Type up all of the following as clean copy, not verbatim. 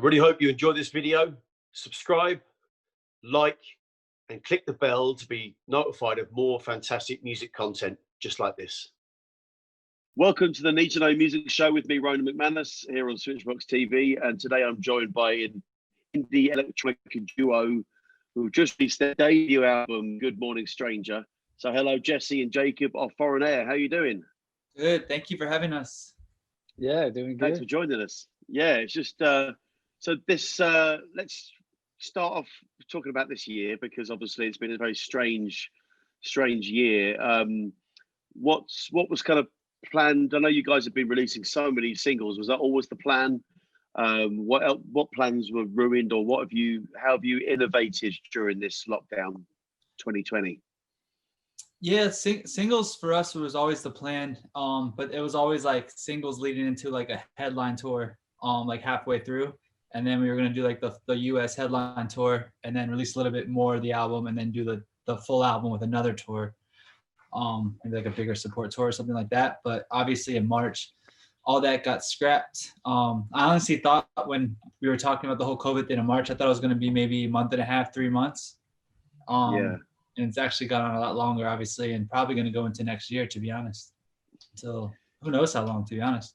really hope you enjoyed this video. Subscribe, like, and click the bell to be notified of more fantastic music content just like this. Welcome to the Need to Know Music Show with me, Ronan MacManus, here on Switchbox TV. And today I'm joined by an indie electronic duo who just released their debut album, Good Morning Stranger. So hello, Jesse and Jacob of Foreign Air. How are you doing? Good. Thank you for having us. Yeah, doing good. Thanks for joining us. Yeah, it's just so this. Let's start off talking about this year, because obviously it's been a very strange year. What was kind of planned? I know you guys have been releasing so many singles. Was that always the plan? What plans were ruined, or how have you innovated during this lockdown 2020? Yeah, singles for us was always the plan, but it was always like singles leading into like a headline tour, like halfway through, and then we were gonna do like the US headline tour, and then release a little bit more of the album, and then do the full album with another tour, maybe like a bigger support tour or something like that. But obviously in March, all that got scrapped. I honestly thought when we were talking about the whole COVID thing in March, I thought it was gonna be maybe a month and a half, 3 months. Yeah. And it's actually gone on a lot longer, obviously, and probably going to go into next year, to be honest. So who knows how long, to be honest.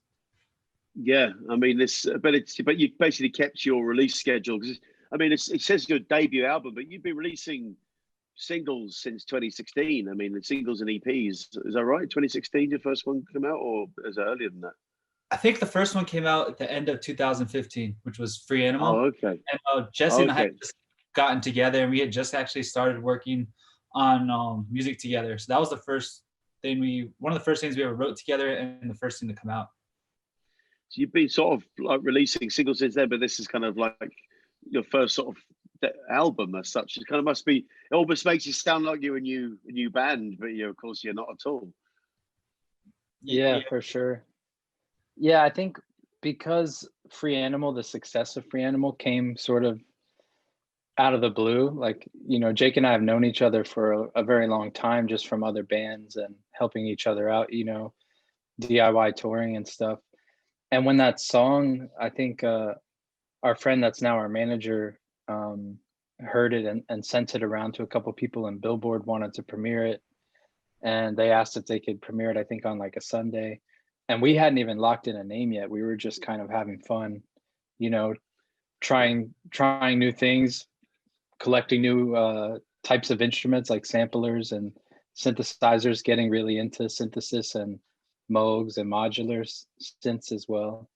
Yeah, I mean, but you basically kept your release schedule. Because I mean, it says your debut album, but you've been releasing singles since 2016. I mean, the singles and EPs. Is that right? 2016, your first one came out, or is it earlier than that? I think the first one came out at the end of 2015, which was Free Animal. Oh, okay. And Jesse and I had just gotten together, and we had just actually started working on music together. So that was one of the first things we ever wrote together, and the first thing to come out. So you've been sort of like releasing singles since then, but this is kind of like your first sort of album as such. It kind of must be. It almost makes you sound like you're a new band, but of course you're not at all. Yeah, for sure. Yeah, I think because the success of Free Animal came sort of out of the blue. Like, Jake and I have known each other for a very long time, just from other bands and helping each other out, DIY touring and stuff. And when that song, I think our friend that's now our manager heard it and sent it around to a couple people, and Billboard wanted to premiere it. And they asked if they could premiere it, I think on like a Sunday. And we hadn't even locked in a name yet. We were just kind of having fun, trying new things, collecting new types of instruments like samplers and synthesizers, getting really into synthesis and Moogs and modular synths as well.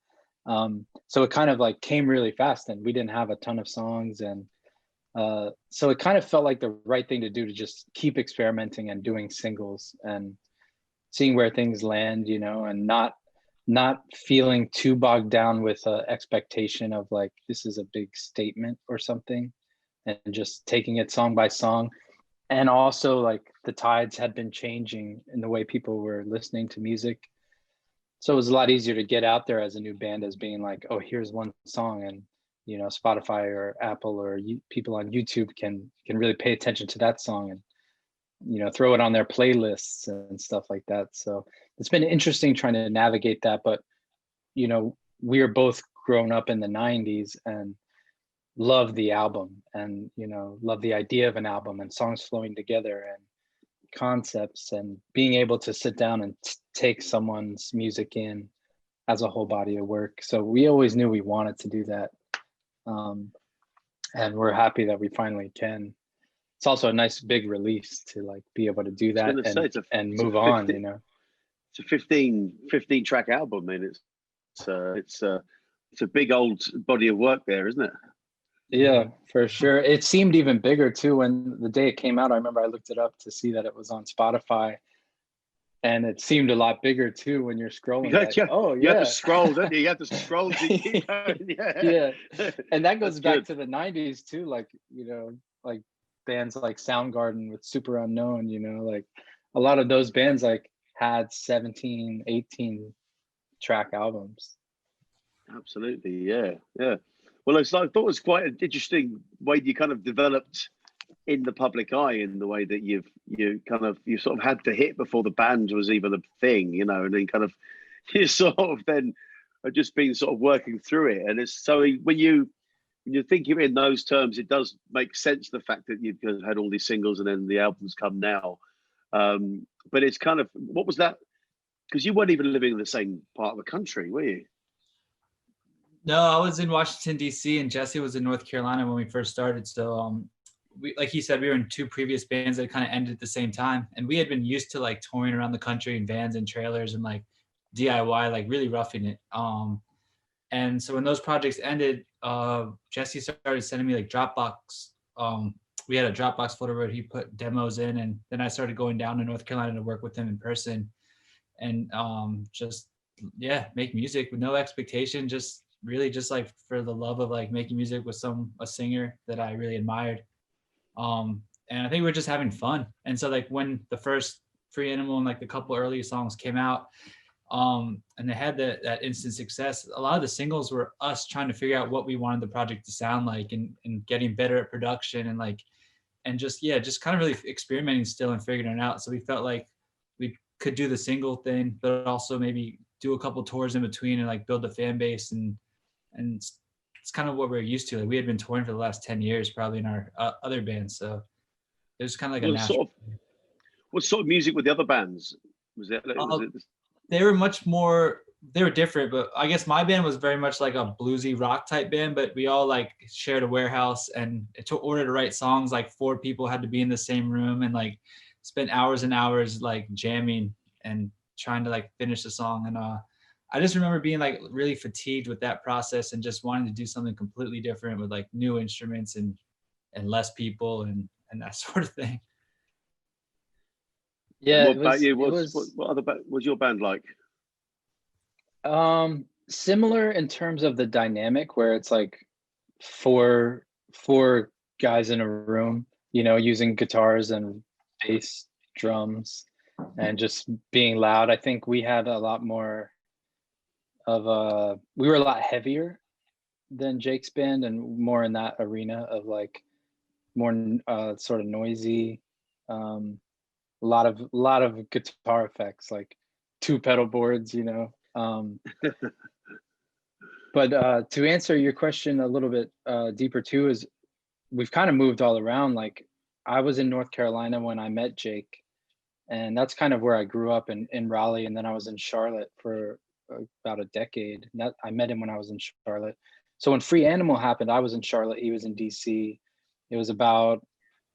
So it kind of like came really fast, and we didn't have a ton of songs. And so it kind of felt like the right thing to do, to just keep experimenting and doing singles and seeing where things land, and not feeling too bogged down with expectation of like, this is a big statement or something, and just taking it song by song. And also, like, the tides had been changing in the way people were listening to music. So it was a lot easier to get out there as a new band, as being like, oh, here's one song, and Spotify or Apple or people on YouTube can really pay attention to that song and throw it on their playlists and stuff like that. So it's been interesting trying to navigate that. But we are both grown up in the 90s and love the album, and love the idea of an album and songs flowing together and concepts, and being able to sit down and take someone's music in as a whole body of work. So we always knew we wanted to do that, and we're happy that we finally can. It's also a nice big release to like be able to do that and move on. It's a 15 track album. I mean, it's a big old body of work there, isn't it? Yeah, for sure. It seemed even bigger too when the day it came out. I remember I looked it up to see that it was on Spotify, and it seemed a lot bigger too when you're scrolling. You have to scroll, don't you? You have to scroll. Yeah. And that goes back to the 90s too, like like bands like Soundgarden with Super Unknown. Like a lot of those bands like had 17, 18 track albums. Absolutely, yeah. Well, I thought it was quite an interesting way you kind of developed in the public eye, in the way that you sort of had to hit before the band was even a thing, and then kind of you sort of then have just been sort of working through it. And it's so when you when you're thinking in those terms, it does make sense, the fact that you've had all these singles and then the albums come now. But it's kind of, what was that? Because you weren't even living in the same part of the country, were you? No, I was in Washington, D.C., and Jesse was in North Carolina when we first started. So, we, like he said, we were in two previous bands that kind of ended at the same time. And we had been used to like touring around the country in vans and trailers and like DIY, like really roughing it. And so when those projects ended, Jesse started sending me like Dropbox. We had a Dropbox folder where he put demos in, and then I started going down to North Carolina to work with him in person, and just make music with no expectation, just really just like for the love of like making music with a singer that I really admired. And I think we were just having fun. And so like when the first Free Animal and like the couple early songs came out, and they had that instant success, a lot of the singles were us trying to figure out what we wanted the project to sound like, and getting better at production, and like, and just kind of really experimenting still and figuring it out. So we felt like we could do the single thing, but also maybe do a couple tours in between and like build a fan base, and it's kind of what we're used to. Like we had been touring for the last 10 years probably in our other bands, so it was kind of like a natural. What sort of music with the other bands? Was it they were much more, they were different, but I guess my band was very much like a bluesy rock type band, but we all like shared a warehouse, and to order to write songs, like 4 people had to be in the same room and like spent hours and hours like jamming and trying to like finish the song. And I just remember being like really fatigued with that process and just wanting to do something completely different with like new instruments and less people and that sort of thing. Yeah. What about you? What was your band like? Similar in terms of the dynamic, where it's like four guys in a room, you know, using guitars and bass, drums, and just being loud. I think we had a lot more of we were a lot heavier than Jake's band, and more in that arena of like more sort of noisy, a lot of guitar effects, like 2 pedal boards, you know. But to answer your question a little bit deeper too, is we've kind of moved all around. Like I was in North Carolina when I met Jake, and that's kind of where I grew up in Raleigh, and then I was in Charlotte for about a decade. I met him when I was in Charlotte. So when Free Animal happened, I was in Charlotte, he was in DC. It was about,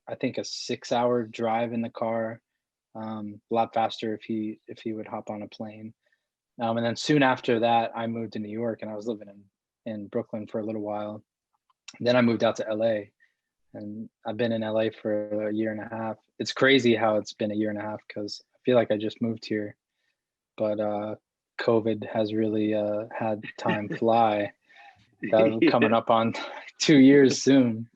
I think, a 6-hour drive in the car. A lot faster if he would hop on a plane. And then soon after that, I moved to New York, and I was living in Brooklyn for a little while. Then I moved out to LA, and I've been in LA for a year and a half. It's crazy how it's been a year and a half, because I feel like I just moved here, but COVID has really had time fly. Coming up on 2 years soon.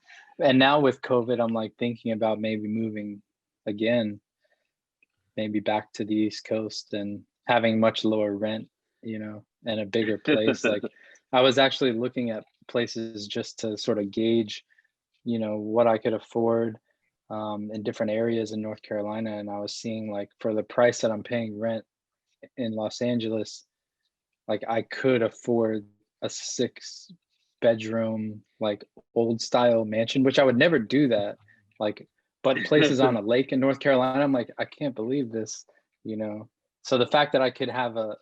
And now with COVID, I'm like thinking about maybe moving again, maybe back to the East Coast and having much lower rent, you know, and a bigger place. Like I was actually looking at places just to sort of gauge, you know, what I could afford in different areas in North Carolina. And I was seeing like for the price that I'm paying rent in Los Angeles, like I could afford a 6-bedroom, like old style mansion, which I would never do that. Like, but places on a lake in North Carolina, I'm like, I can't believe this, you know? So the fact that I could have a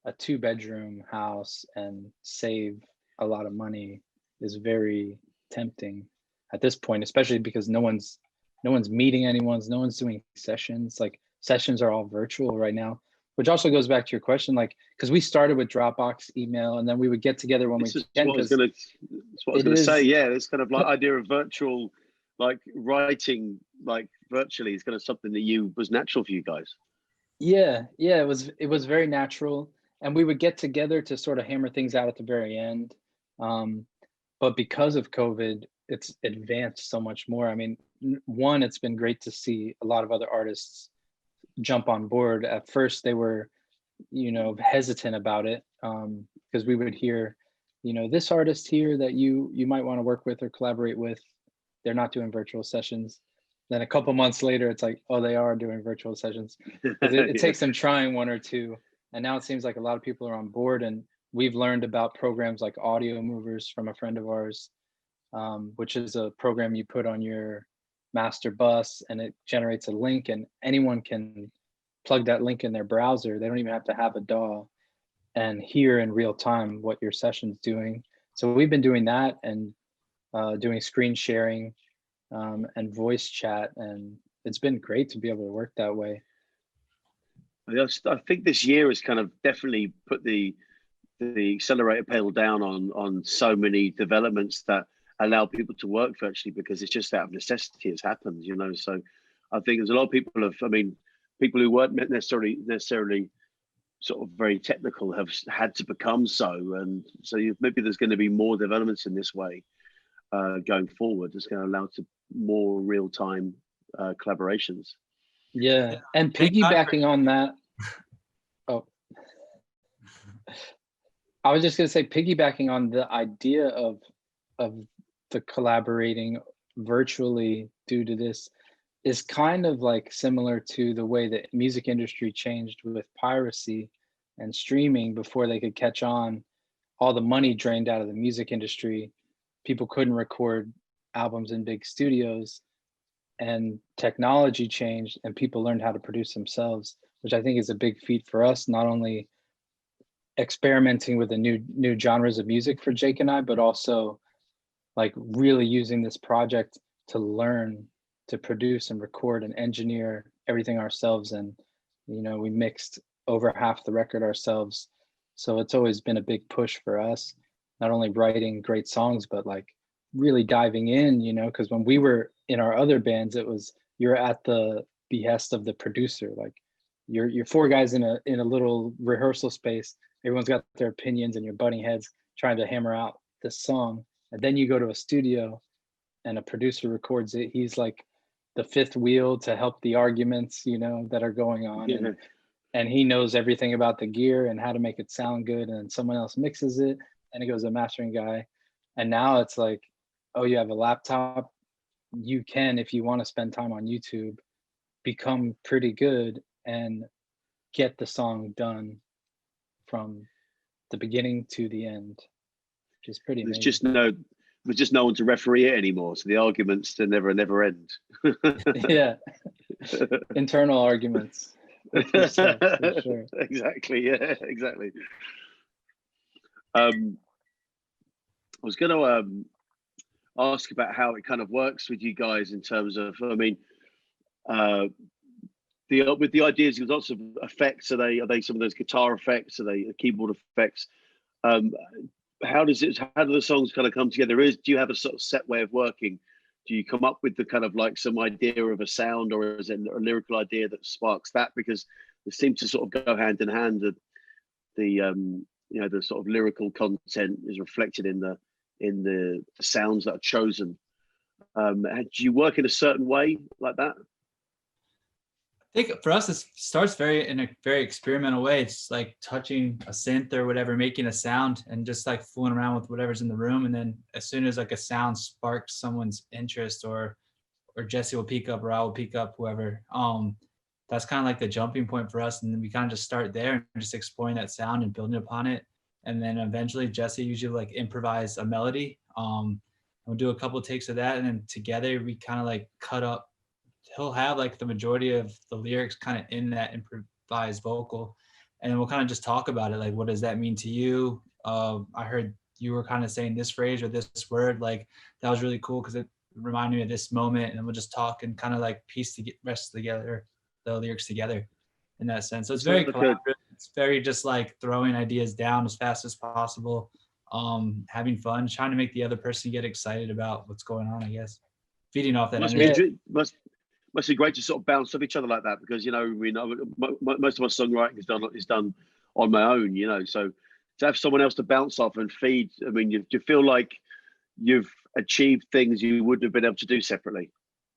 2-bedroom house and save a lot of money is very tempting at this point, especially because no one's meeting anyone, no one's doing sessions. Like sessions are all virtual right now, which also goes back to your question, like, because we started with Dropbox, email, and then we would get together when we can. That's what I was going to say. Yeah, this kind of like idea of virtual, like writing, like virtually, is kind of something that was natural for you guys. Yeah, it was very natural, and we would get together to sort of hammer things out at the very end. But because of COVID, it's advanced so much more. I mean, one, it's been great to see a lot of other artists jump on board. At first they were, you know, hesitant about it, because we would hear, you know, this artist here that you might want to work with or collaborate with, they're not doing virtual sessions. Then a couple months later, it's like, oh, they are doing virtual sessions. It takes them trying 1 or 2, and now it seems like a lot of people are on board. And we've learned about programs like Audio Movers from a friend of ours, which is a program you put on your master bus and it generates a link, and anyone can plug that link in their browser. They don't even have to have a DAW and hear in real time what your session's doing. So we've been doing that and doing screen sharing and voice chat, and it's been great to be able to work that way. I think this year has kind of definitely put the accelerator pedal down on so many developments that allow people to work virtually, because it's just out of necessity it's happened, you know. So I think there's a lot of people people who weren't necessarily sort of very technical have had to become so, and so maybe there's going to be more developments in this way going forward. It's going to allow to more real-time collaborations. Yeah, and piggybacking on that, oh, I was just gonna say, piggybacking on the idea of the collaborating virtually due to this is kind of like similar to the way the music industry changed with piracy and streaming before they could catch on. All the money drained out of the music industry. People couldn't record albums in big studios, and technology changed and people learned how to produce themselves, which I think is a big feat for us, not only experimenting with the new genres of music for Jake and I, but also like really using this project to learn to produce and record and engineer everything ourselves. And, you know, we mixed over half the record ourselves. So it's always been a big push for us, not only writing great songs, but like really diving in, you know, because when we were in our other bands, it was you're at the behest of the producer. Like you're four guys in a little rehearsal space. Everyone's got their opinions and you're butting heads trying to hammer out this song. And then you go to a studio and a producer records it. He's like the fifth wheel to help the arguments, you know, that are going on. Yeah. And he knows everything about the gear and how to make it sound good. And someone else mixes it and it goes to a mastering guy. And now it's like, oh, you have a laptop. You can, if you want to spend time on YouTube, become pretty good and get the song done from the beginning to the end, which is pretty amazing. There's just no one to referee it anymore, so the arguments they never end. Yeah. Internal arguments with yourself, for sure. Exactly. Yeah, exactly. I was going to ask about how it kind of works with you guys in terms of, I mean, with the ideas, there's lots of effects. Are they some of those guitar effects? Are they keyboard effects? How do the songs kind of come together? Do you have a sort of set way of working? Do you come up with the kind of like some idea of a sound, or is it a lyrical idea that sparks that? Because they seem to sort of go hand in hand. The sort of lyrical content is reflected in the sounds that are chosen. Do you work in a certain way like that? I think for us, it starts in a very experimental way. It's like touching a synth or whatever, making a sound and just like fooling around with whatever's in the room. And then as soon as like a sound sparks someone's interest, or Jesse will peek up or I will peek up, whoever, that's kind of like the jumping point for us. And then we kind of just start there and just exploring that sound and building upon it. And then eventually Jesse usually like improvise a melody. We'll do a couple of takes of that. And then together we kind of like cut up. He'll have like the majority of the lyrics kind of in that improvised vocal, and we'll kind of just talk about it. Like, what does that mean to you? I heard you were kind of saying this phrase or this word, like that was really cool because it reminded me of this moment. And then we'll just talk and kind of like piece the rest together, the lyrics together in that sense. So it's very collaborative. It's very just like throwing ideas down as fast as possible, having fun, trying to make the other person get excited about what's going on, I guess. Feeding off that energy. Must be great to sort of bounce off each other like that, because, you know, most of my songwriting is done on my own, you know, so to have someone else to bounce off and feed, I mean, you feel like you've achieved things you wouldn't have been able to do separately.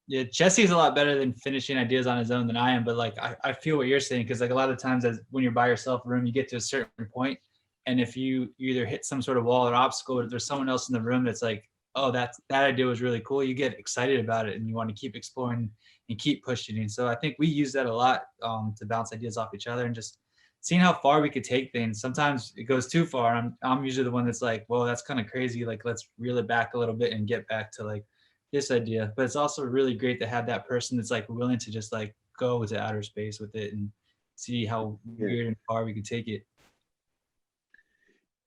Yeah, Jesse's a lot better than finishing ideas on his own than I am, but like I feel what you're saying, because like a lot of times when you're by yourself in a room, you get to a certain point, and if you either hit some sort of wall or obstacle, or there's someone else in the room that's like, oh, that idea was really cool, you get excited about it and you want to keep exploring and keep pushing. And so I think we use that a lot to bounce ideas off each other, and just seeing how far we could take things. Sometimes it goes too far. I'm usually the one that's like, well, that's kind of crazy. Like, let's reel it back a little bit and get back to like this idea. But it's also really great to have that person that's like willing to just like go to outer space with it and see how weird and far we can take it.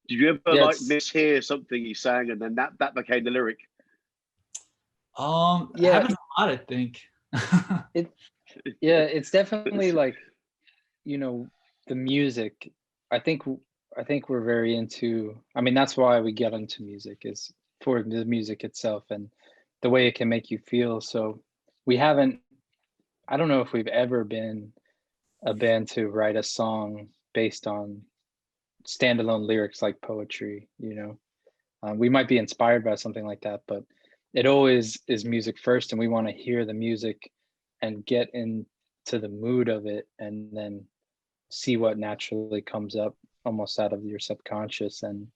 Did you ever like mishear something you sang and then that became the lyric? It happens a lot, I think. It's definitely like, you know, the music. I think we're very into, I mean, that's why we get into music, is for the music itself and the way it can make you feel. So I don't know if we've ever been a band to write a song based on standalone lyrics like poetry, you know. We might be inspired by something like that, but it always is music first, and we want to hear the music and get into the mood of it, and then see what naturally comes up almost out of your subconscious, and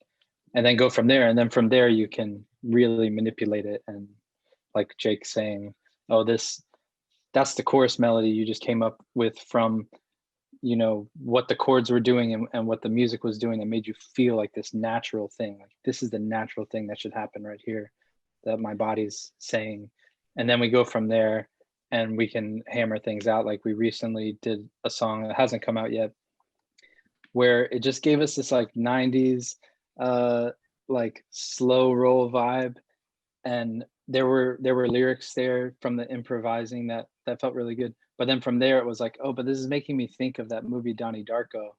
then go from there. And then from there you can really manipulate it, and like Jake's saying, oh, that's the chorus melody you just came up with from, you know, what the chords were doing and what the music was doing that made you feel like this natural thing. Like, this is the natural thing that should happen right here, that my body's saying. And then we go from there and we can hammer things out. Like, we recently did a song that hasn't come out yet, where it just gave us this like 90s like slow roll vibe, and there were lyrics there from the improvising that felt really good. But then from there it was like, oh, but this is making me think of that movie Donnie Darko,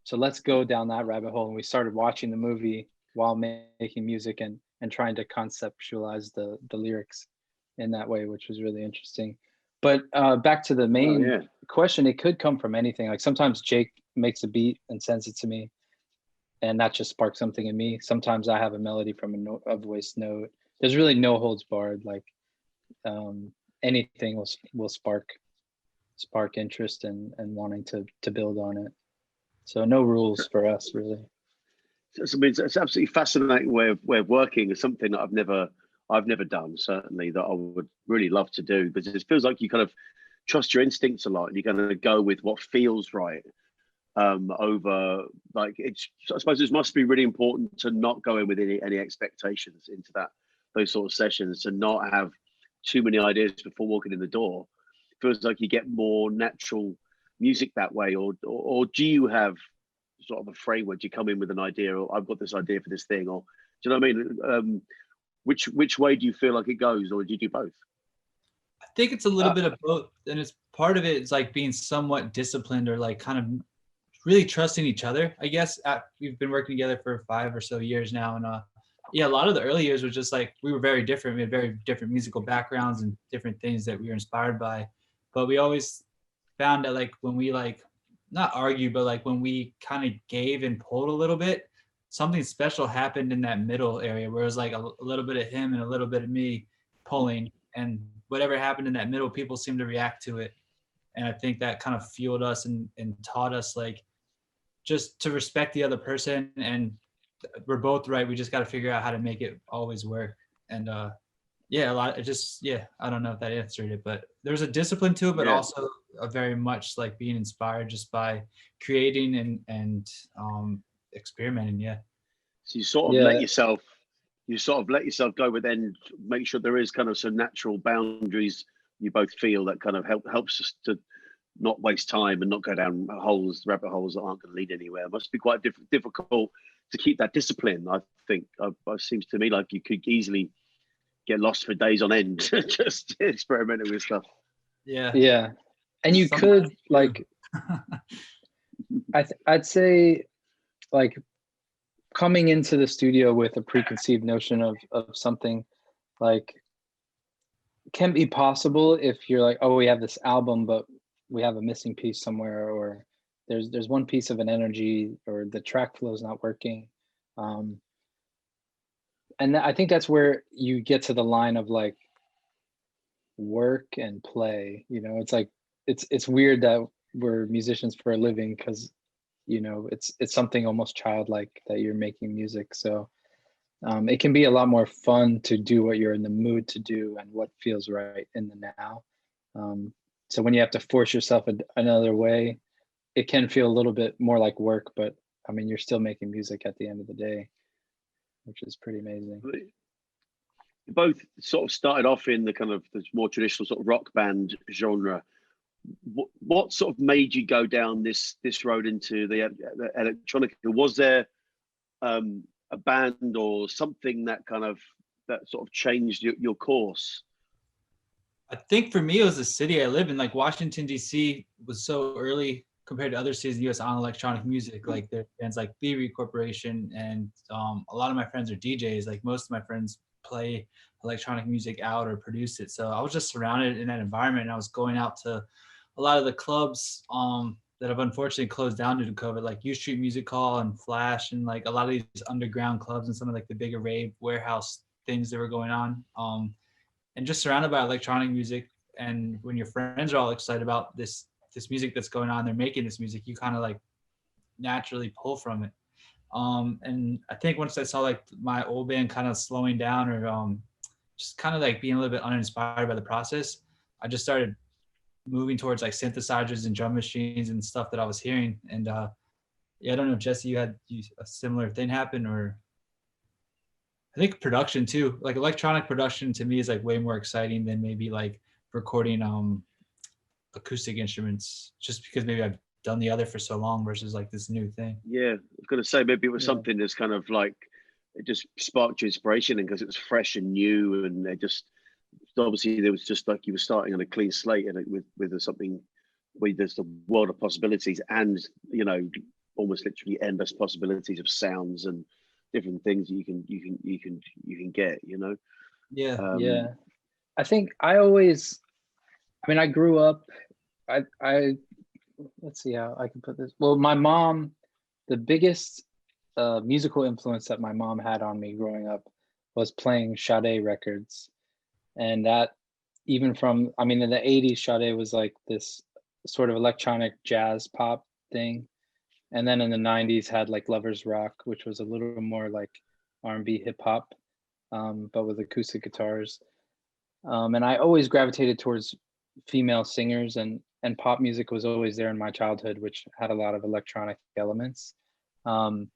so let's go down that rabbit hole. And we started watching the movie while making music and trying to conceptualize the lyrics in that way, which was really interesting. But back to the main question, it could come from anything. Like, sometimes Jake makes a beat and sends it to me, and that just sparks something in me. Sometimes I have a melody from a voice note. There's really no holds barred. Like, anything will spark interest and wanting to build on it. So no rules for us, really. I mean, it's an absolutely fascinating way of working. It's something that I've never done, certainly, that I would really love to do, because it feels like you kind of trust your instincts a lot, and you're going to go with what feels right over, like, I suppose it must be really important to not go in with any expectations into those sort of sessions, to not have too many ideas before walking in the door. It feels like you get more natural music that way, or do you have sort of a framework? Do you come in with an idea, or I've got this idea for this thing, or do you know what I mean? Which way do you feel like it goes, or do you do both? I think it's a little bit of both, and it's part of it is like being somewhat disciplined, or like kind of really trusting each other, I guess. We've been working together for 5 or so years now, and a lot of the early years was just like, we were very different. We had very different musical backgrounds and different things that we were inspired by, but we always found that, like, when we like not argue, but like when we kind of gave and pulled a little bit, something special happened in that middle area, where it was like a little bit of him and a little bit of me pulling, and whatever happened in that middle, people seemed to react to it. And I think that kind of fueled us and taught us, like, just to respect the other person. And we're both right. We just got to figure out how to make it always work. And I don't know if that answered it, but there's a discipline to it, but also a very much like being inspired just by creating and experimenting. So you sort of let yourself go, but then make sure there is kind of some natural boundaries you both feel that kind of helps us to not waste time and not go down rabbit holes that aren't going to lead anywhere. It must be quite difficult to keep that discipline. I think it seems to me like you could easily get lost for days on end just experimenting with stuff. Yeah. And you could, like, I'd say, like, coming into the studio with a preconceived notion of something, like, can be possible if you're like, oh, we have this album, but we have a missing piece somewhere, or there's one piece of an energy, or the track flow is not working. And I think that's where you get to the line of like work and play. You know, it's like it's weird that we're musicians for a living, because, you know, it's something almost childlike that you're making music. So it can be a lot more fun to do what you're in the mood to do and what feels right in the now. So when you have to force yourself another way, it can feel a little bit more like work, but I mean, you're still making music at the end of the day, which is pretty amazing. You both sort of started off in the kind of the more traditional sort of rock band genre. What sort of made you go down this road into the electronic? Was there a band or something that sort of changed your course? I think for me, it was the city I live in. Like Washington, D.C. was so early compared to other cities in the U.S. on electronic music. Like there are bands like Theory Corporation, and a lot of my friends are DJs. Like most of my friends play electronic music out or produce it. So I was just surrounded in that environment, and I was going out to a lot of the clubs that have unfortunately closed down due to COVID, like U Street Music Hall and Flash, and like a lot of these underground clubs and some of like the bigger rave warehouse things that were going on. And just surrounded by electronic music. And when your friends are all excited about this music that's going on, they're making this music, you kind of like naturally pull from it. And I think once I saw like my old band kind of slowing down or just kind of like being a little bit uninspired by the process, I just started moving towards like synthesizers and drum machines and stuff that I was hearing. And yeah, I don't know, Jesse, you had a similar thing happen? Or I think production too, like electronic production to me is like way more exciting than maybe like recording acoustic instruments, just because maybe I've done the other for so long versus like this new thing. Yeah, I was going to say maybe it was something that's kind of like it just sparked your inspiration, and because it was fresh and new, and it just obviously there was just like you were starting on a clean slate and with something where there's the world of possibilities, and almost literally endless possibilities of sounds and different things that you can get. Yeah, I think I grew up, I let's see how I can put this. Well, my mom, the biggest musical influence that my mom had on me growing up was playing Sade records. And that, even from, I mean, in the 80s, Sade was like this sort of electronic jazz pop thing. And then in the 90s had like Lovers Rock, which was a little more like R&B hip hop, but with acoustic guitars. And I always gravitated towards female singers, and pop music was always there in my childhood, which had a lot of electronic elements. And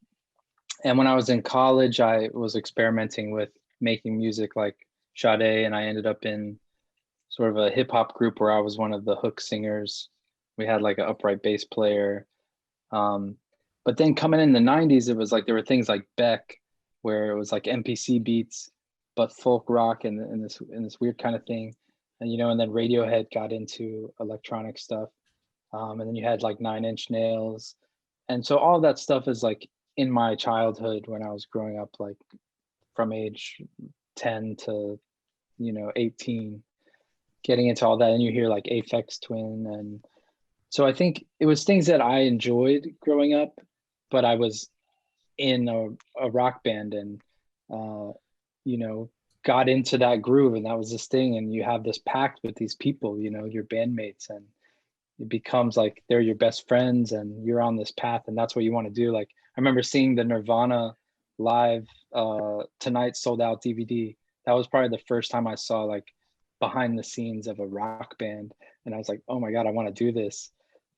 when I was in college, I was experimenting with making music like Sade, and I ended up in sort of a hip hop group where I was one of the hook singers. We had like an upright bass player. But then coming in the 90s, it was like there were things like Beck, where it was like MPC beats, but folk rock and this weird kind of thing. And and then Radiohead got into electronic stuff. And then you had like 9 Inch Nails. And so all that stuff is like in my childhood when I was growing up, like from age 10 to 18, getting into all that. And you hear like Aphex Twin. And so I think it was things that I enjoyed growing up, but I was in a rock band and got into that groove, and that was this thing. And you have this pact with these people, your bandmates, and it becomes like they're your best friends and you're on this path, and that's what you want to do. Like I remember seeing the Nirvana live Tonight sold out DVD. That was probably the first time I saw like behind the scenes of a rock band, and I was like, oh my god, I want to do this.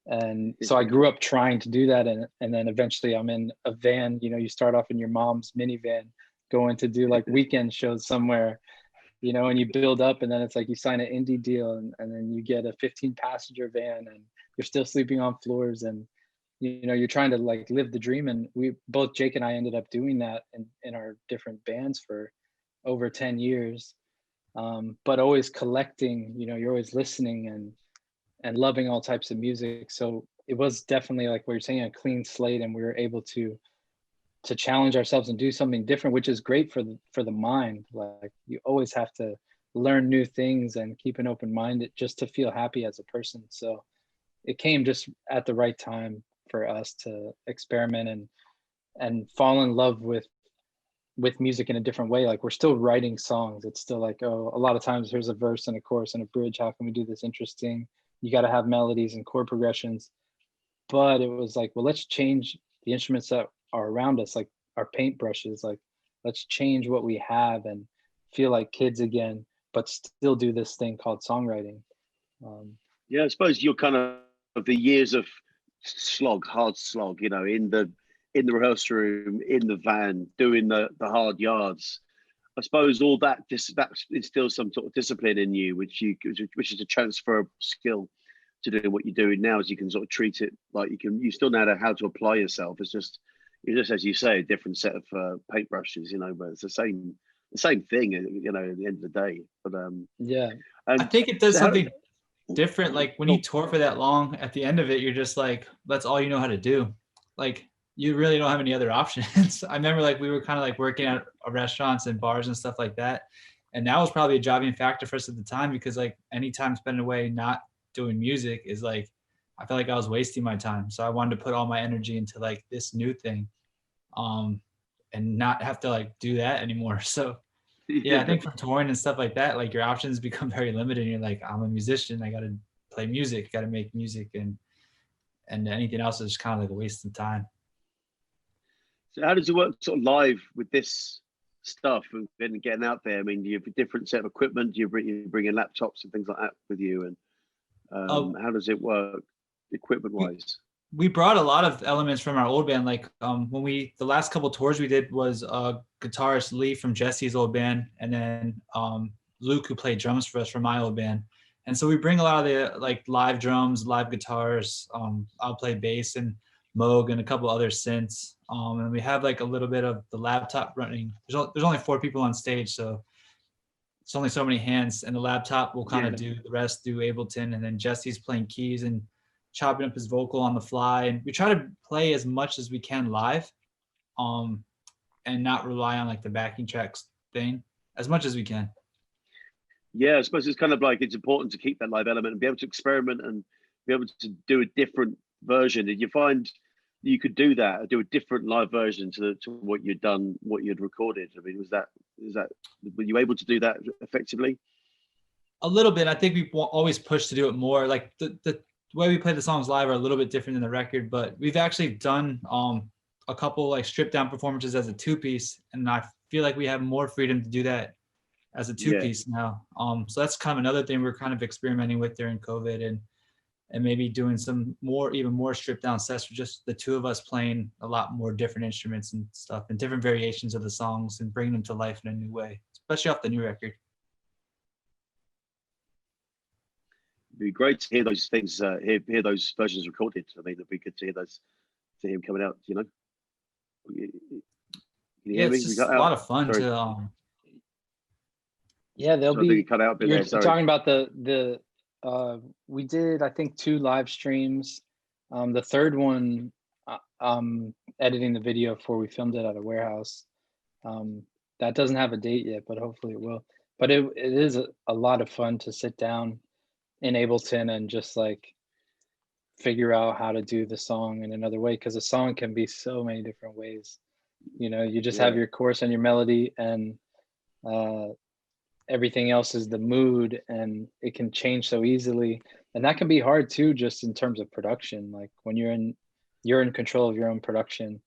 And so I grew up trying to do that, and then eventually I'm in a van. You start off in your mom's minivan going to do like weekend shows somewhere, and you build up, and then it's like you sign an indie deal, and then you get a 15-passenger van, and you're still sleeping on floors, and you're trying to like live the dream. And we both, Jake and I, ended up doing that in our different bands for over 10 years, but always collecting. You're always listening and loving all types of music. So it was definitely like what you're saying, a clean slate, and we were able to challenge ourselves and do something different, which is great for the mind. Like you always have to learn new things and keep an open mind just to feel happy as a person. So it came just at the right time for us to experiment and fall in love with music in a different way. Like we're still writing songs. It's still like, oh, a lot of times here's a verse and a chorus and a bridge. How can we do this interesting? You got to have melodies and chord progressions. But it was like, well, let's change the instruments that are around us, like our paintbrushes. Like let's change what we have and feel like kids again, but still do this thing called songwriting. Yeah, I suppose you're kind of the years of hard slog, you know, in the rehearsal room, in the van, doing the hard yards. I suppose all that instills some sort of discipline in you, which is a transferable skill to doing what you're doing now. As you can sort of treat it like you still know how to apply yourself. It's just as you say, a different set of paintbrushes, you know, but it's the same thing, you know, at the end of the day. But yeah, I think it does so something different. Like when you tour for that long, at the end of it, you're just like, that's all you know how to do. Like you really don't have any other options. I remember like we were kind of like working at restaurants and bars and stuff like that. And that was probably a driving factor for us at the time, because like any time spent away not doing music is like, I felt like I was wasting my time. So I wanted to put all my energy into like this new thing, and not have to like do that anymore. So yeah, I think for touring and stuff like that, like your options become very limited. And you're like, I'm a musician, I got to play music, got to make music, and anything else is kind of like a waste of time. So how does it work sort of live with this stuff and getting out there? I mean, do you have a different set of equipment? Do you bring in laptops and things like that with you? And how does it work equipment wise? We brought a lot of elements from our old band. Like when the last couple tours we did was guitarist Lee from Jesse's old band, and then Luke, who played drums for us from my old band. And so we bring a lot of the like live drums, live guitars. I'll play bass and Moog and a couple other synths. And we have like a little bit of the laptop running. There's only 4 people on stage, so it's only so many hands, and the laptop will kind of do the rest, do Ableton, and then Jesse's playing keys and chopping up his vocal on the fly. And we try to play as much as we can live, and not rely on like the backing tracks thing as much as we can. Yeah, I suppose it's kind of like it's important to keep that live element and be able to experiment and be able to do a different version. Did you find you could do that, or do a different live version to what you'd done, what you'd recorded? I mean, were you able to do that effectively? A little bit. I think we always push to do it more. Like the way we play the songs live are a little bit different than the record, but we've actually done a couple like stripped down performances as a 2-piece, and I feel like we have more freedom to do that as a 2-piece now. So that's kind of another thing we're kind of experimenting with during COVID, and maybe doing some even more stripped down sets for just the 2 of us playing a lot more different instruments and stuff and different variations of the songs and bringing them to life in a new way, especially off the new record. It'd be great to hear those things, hear those versions recorded. I mean, it'd be good to hear him coming out, you know. Can you hear me? It's just a lot of fun. Sorry. To yeah, they'll be cut out a bit you're there, sorry. talking about the we did, I think, 2 live streams. The third one, editing the video for, we filmed it at a warehouse. That doesn't have a date yet, but hopefully it will. But it is a lot of fun to sit down in Ableton and just like figure out how to do the song in another way, because a song can be so many different ways. You know, you just have your chorus and your melody, and everything else is the mood, and it can change so easily. And that can be hard too, just in terms of production. Like when you're in control of your own production,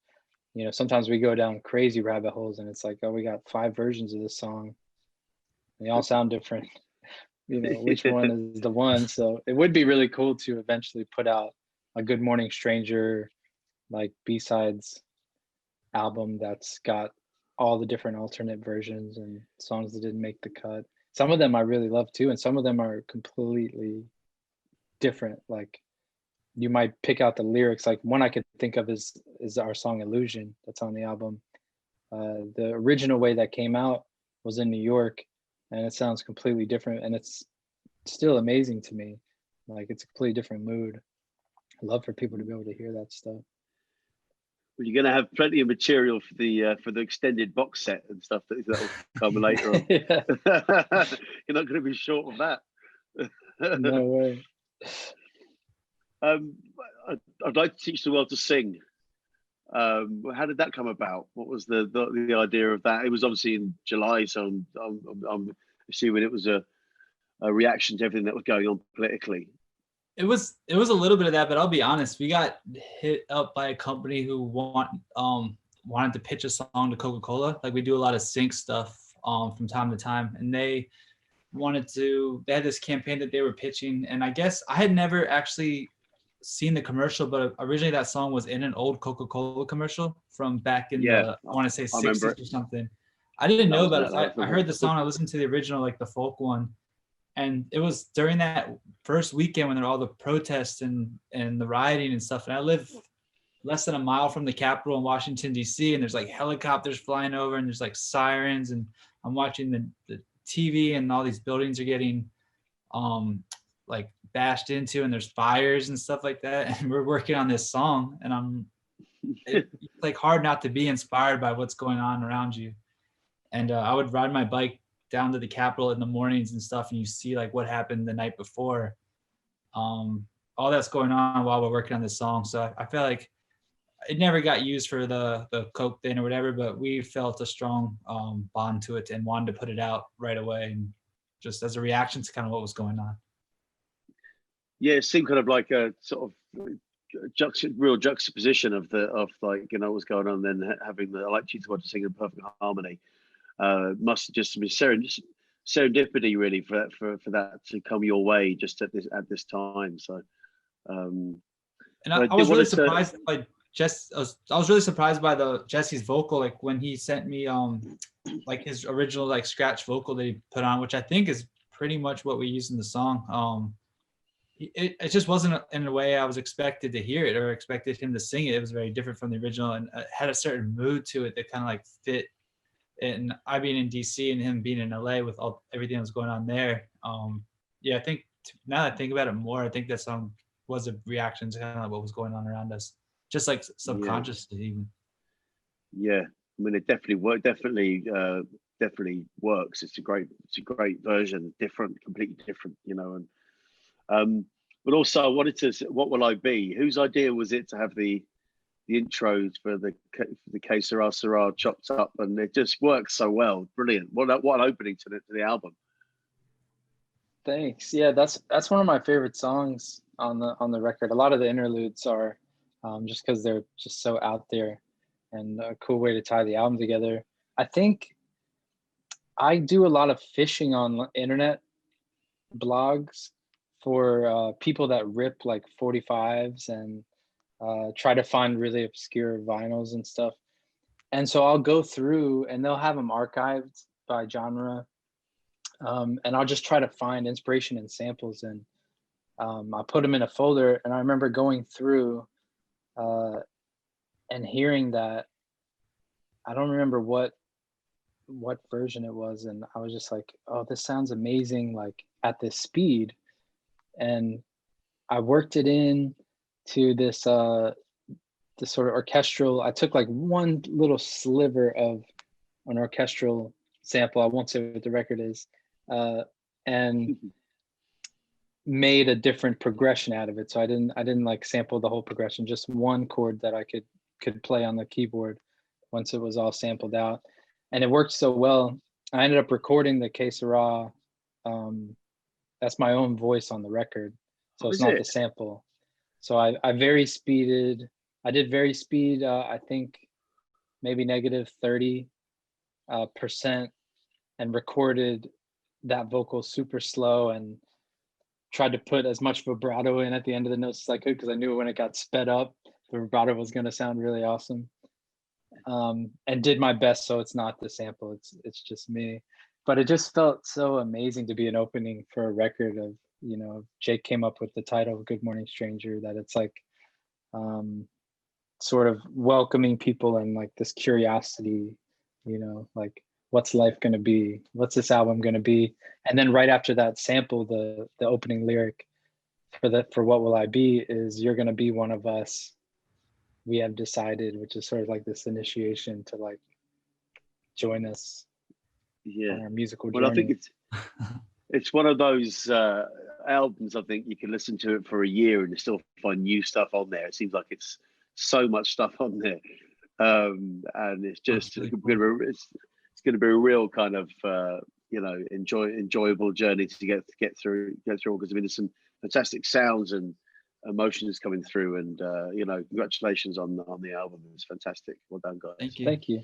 you know, sometimes we go down crazy rabbit holes and it's like, oh, we got 5 versions of this song. They all sound different. You know, which one is the one? So it would be really cool to eventually put out a Good Morning Stranger, like B-sides album that's got all the different alternate versions and songs that didn't make the cut. Some of them I really love too, and some of them are completely different. Like you might pick out the lyrics. Like one I could think of is our song Illusion that's on the album. The original way that came out was in New York, and it sounds completely different, and it's still amazing to me. Like it's a completely different mood. I love for people to be able to hear that stuff. Well, you're going to have plenty of material for the extended box set and stuff that'll come later on. You're not going to be short of that. No way. I'd like to teach the world to sing. How did that come about? What was the idea of that? It was obviously in July, so I'm assuming it was a reaction to everything that was going on politically. It was a little bit of that, but I'll be honest, we got hit up by a company who wanted to pitch a song to Coca-Cola. Like we do a lot of sync stuff from time to time, and they had this campaign that they were pitching, and I guess I had never actually seen the commercial, but originally that song was in an old Coca-Cola commercial from back in Yeah, the, I want to say I remember 60s or something. I didn't know about it. That I heard the song. I listened to the original, like the folk one, and it was during that first weekend when there were all the protests and the rioting and stuff. And I live less than a mile from the Capitol in Washington D.C. and there's like helicopters flying over and there's like sirens, and I'm watching the TV and all these buildings are getting like bashed into and there's fires and stuff like that. And we're working on this song, and it's like hard not to be inspired by what's going on around you. And I would ride my bike down to the Capitol in the mornings and stuff, and you see like what happened the night before. All that's going on while we're working on this song. So I feel like it never got used for the Coke thing or whatever, but we felt a strong bond to it and wanted to put it out right away, and just as a reaction to kind of what was going on. Yeah, it seemed kind of like a sort of real juxtaposition of like, you know, what's going on, and then having the I Like You to Watch sing in perfect harmony. Must have just been serendipity really for that to come your way just at this time. So and I was really surprised by I was really surprised by Jesse's vocal, like when he sent me like his original like scratch vocal that he put on, which I think is pretty much what we used in the song. It just wasn't in a way I was expected to hear it or expected him to sing it. It was very different from the original, and it had a certain mood to it that kind of like fit. And I being in DC and him being in LA with everything that was going on there. Yeah, I think now that I think about it more, I think that song was a reaction to kind of what was going on around us, just like subconsciously even. Yeah, I mean, it definitely works. It's a great version, completely different, you know. And but also I wanted to, what will I be? Whose idea was it to have the intros for the Que Sera Sera chopped up, and it just works so well. Brilliant. What an opening to the album. Thanks. Yeah, that's one of my favorite songs on the record. A lot of the interludes are just because they're just so out there and a cool way to tie the album together. I think I do a lot of fishing on internet blogs for people that rip like 45s and try to find really obscure vinyls and stuff. And so I'll go through and they'll have them archived by genre. And I'll just try to find inspiration and samples, and I put them in a folder. And I remember going through and hearing that, I don't remember what version it was, and I was just like, oh, this sounds amazing, like at this speed. And I worked it in to this sort of orchestral. I took like one little sliver of an orchestral sample, I won't say what the record is, and made a different progression out of it. So I didn't like sample the whole progression, just one chord that I could play on the keyboard once it was all sampled out. And it worked so well. I ended up recording the Que Sera. That's my own voice on the record. So it's not the sample. So I very speeded. I did very speed, I think maybe -30% and recorded that vocal super slow and tried to put as much vibrato in at the end of the notes as I could, because I knew when it got sped up, the vibrato was going to sound really awesome. And did my best so it's not the sample, it's just me. But it just felt so amazing to be an opening for a record of, you know, Jake came up with the title Good Morning Stranger, that it's like sort of welcoming people and like this curiosity, you know, like what's life going to be? What's this album going to be? And then right after that sample, the opening lyric for What Will I Be is, you're going to be one of us, we have decided, which is sort of like this initiation to like join us on our musical journey. Well, I think it's one of those albums, I think you can listen to it for a year and still find new stuff on there. It seems like it's so much stuff on there, and it's just it's going to be a real kind of you know, enjoyable journey to get through, because I mean, there's some fantastic sounds and emotions coming through, and you know, congratulations on the album. It's fantastic. Well done, guys. Thank you.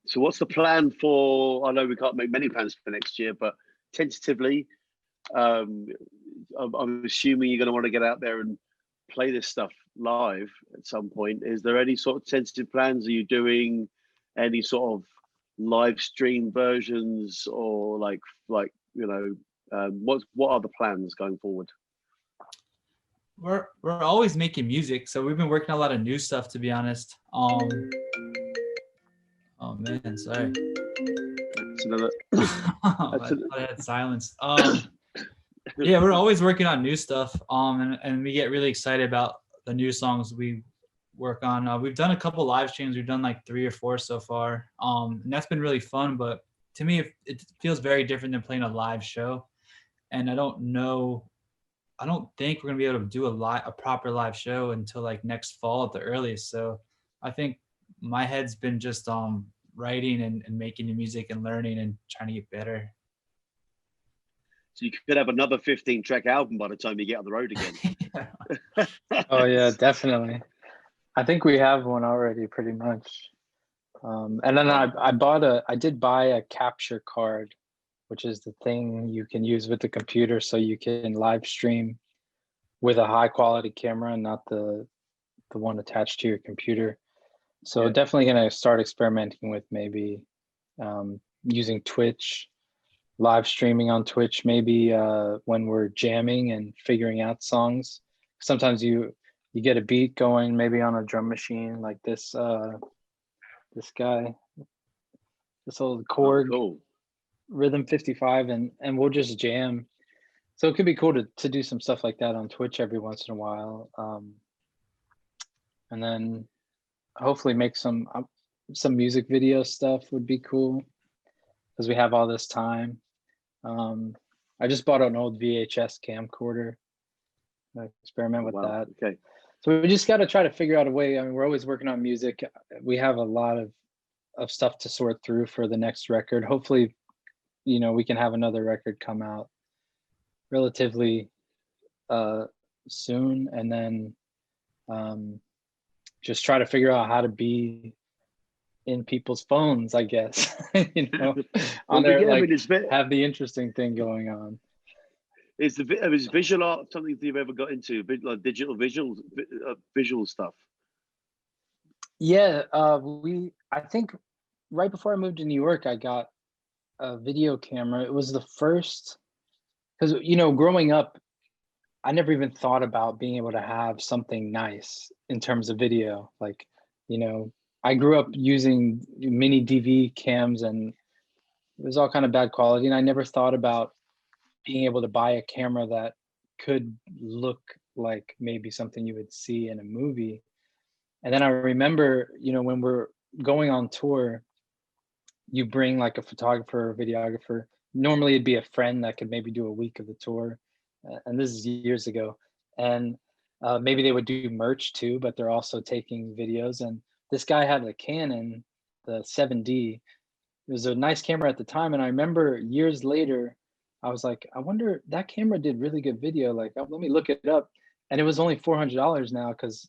So what's the plan for, I know we can't make many plans for next year, but tentatively, I'm assuming you're going to want to get out there and play this stuff live at some point. Is there any sort of tentative plans? Are you doing any sort of live stream versions, or like what are the plans going forward? We're always making music, so we've been working on a lot of new stuff, to be honest. Oh man, sorry. That's another. I had silence. Yeah, we're always working on new stuff. And we get really excited about the new songs we work on. We've done a couple live streams. We've done like 3 or 4 so far. And that's been really fun. But to me, it feels very different than playing a live show. And I don't think we're gonna be able to do a proper live show until like next fall at the earliest. So I think my head's been just writing and making the music and learning and trying to get better. So you could have another 15-track album by the time you get on the road again. Oh yeah, definitely. I think we have one already, pretty much. And then I did buy a capture card, which is the thing you can use with the computer, so you can live stream with a high quality camera and not the one attached to your computer. So definitely gonna start experimenting with maybe using Twitch, live streaming on Twitch, maybe when we're jamming and figuring out songs. Sometimes you get a beat going, maybe on a drum machine like this guy, this old Korg. Oh, cool. Rhythm 55, and we'll just jam. So it could be cool to do some stuff like that on Twitch every once in a while. And then hopefully make some music video stuff would be cool, because we have all this time. I just bought an old VHS camcorder. Experiment with that. Okay. So we just got to try to figure out a way. I mean, we're always working on music. We have a lot of stuff to sort through for the next record. Hopefully, we can have another record come out relatively soon, and then just try to figure out how to be in people's phones, I guess. On there, have the interesting thing going on. Is visual art something that you've ever got into, like digital visual stuff? Yeah, I think right before I moved to New York, I got a video camera. It was the first, because growing up, I never even thought about being able to have something nice in terms of video. Like, I grew up using mini DV cams, and it was all kind of bad quality, and I never thought about being able to buy a camera that could look like maybe something you would see in a movie. And then I remember, when we're going on tour, you bring like a photographer or videographer. Normally it'd be a friend that could maybe do a week of the tour. And this is years ago. And maybe they would do merch too, but they're also taking videos. And this guy had a Canon, the 7D. It was a nice camera at the time. And I remember years later, I was like, I wonder, that camera did really good video. Like, let me look it up. And it was only $400 now, because,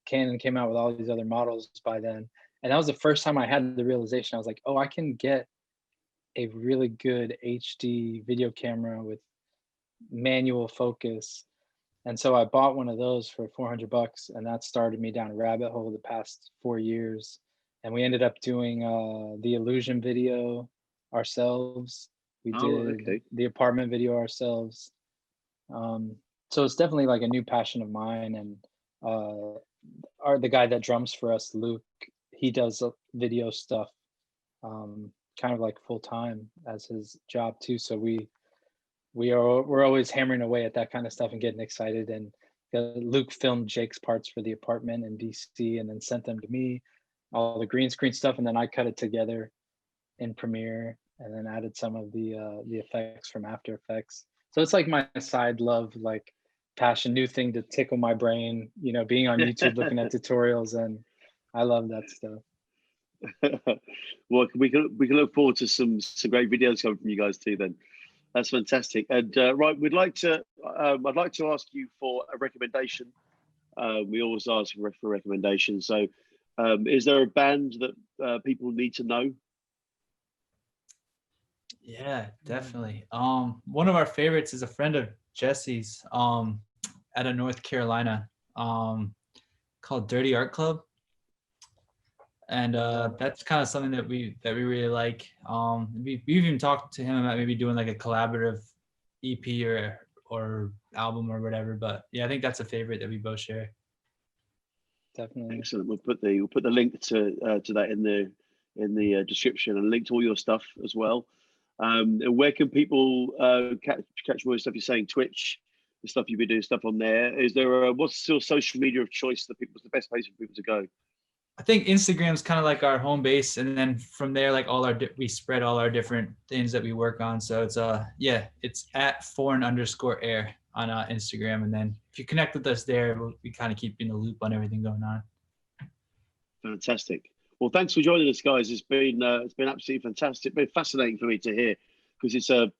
Canon came out with all these other models by then. And that was the first time I had the realization. I was like, oh, I can get a really good HD video camera with manual focus. And so I bought one of those for $400, and that started me down a rabbit hole the past 4 years. And we ended up doing the Illusion video ourselves. We did the apartment video ourselves. So it's definitely like a new passion of mine. And the guy that drums for us, Luke, he does video stuff kind of like full time as his job too. So we're always hammering away at that kind of stuff and getting excited. And Luke filmed Jake's parts for the apartment in DC, and then sent them to me, all the green screen stuff, and then I cut it together in Premiere, and then added some of the effects from After Effects. So it's like my side love, like passion, new thing to tickle my brain, being on YouTube looking at tutorials, and I love that stuff. Well, we can look forward to some great videos coming from you guys too then. That's fantastic. And right, I'd like to ask you for a recommendation. We always ask for recommendations. So is there a band that people need to know? Yeah, definitely. One of our favorites is a friend of Jesse's out of North Carolina. called Dirty Art Club. And that's kind of something that we really like. We've even talked to him about maybe doing like a collaborative EP or album or whatever. But yeah, I think that's a favorite that we both share. Definitely. Excellent. We'll put the link to that in the description, and link to all your stuff as well. And where can people catch more stuff? You're saying Twitch, the stuff you've been doing stuff on there. Is there what's still social media of choice that what's the best place for people to go? I think Instagram's kind of like our home base, and then from there, like we spread all our different things that we work on. So it's it's at @foreign_air on Instagram, and then if you connect with us there, we kind of keep you in the loop on everything going on. Fantastic. Well, thanks for joining us, guys. It's been absolutely fantastic. It's been fascinating for me to hear, because it's a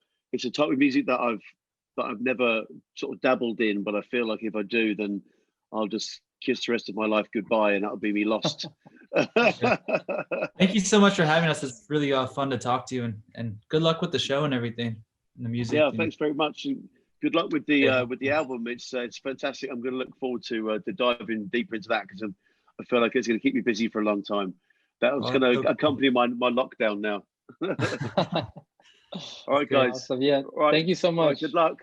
type of music that I've never sort of dabbled in, but I feel like if I do, then I'll just kiss the rest of my life goodbye, and that'll be me lost. Thank you so much for having us. It's really fun to talk to you, and good luck with the show and everything, and the music. Yeah, thanks very much. And good luck with the album. It's fantastic. I'm going to look forward to diving deeper into that, because I feel like it's going to keep me busy for a long time. That was going to accompany my lockdown now. All right, guys. Awesome. Yeah. All right. Thank you so much. Right, good luck.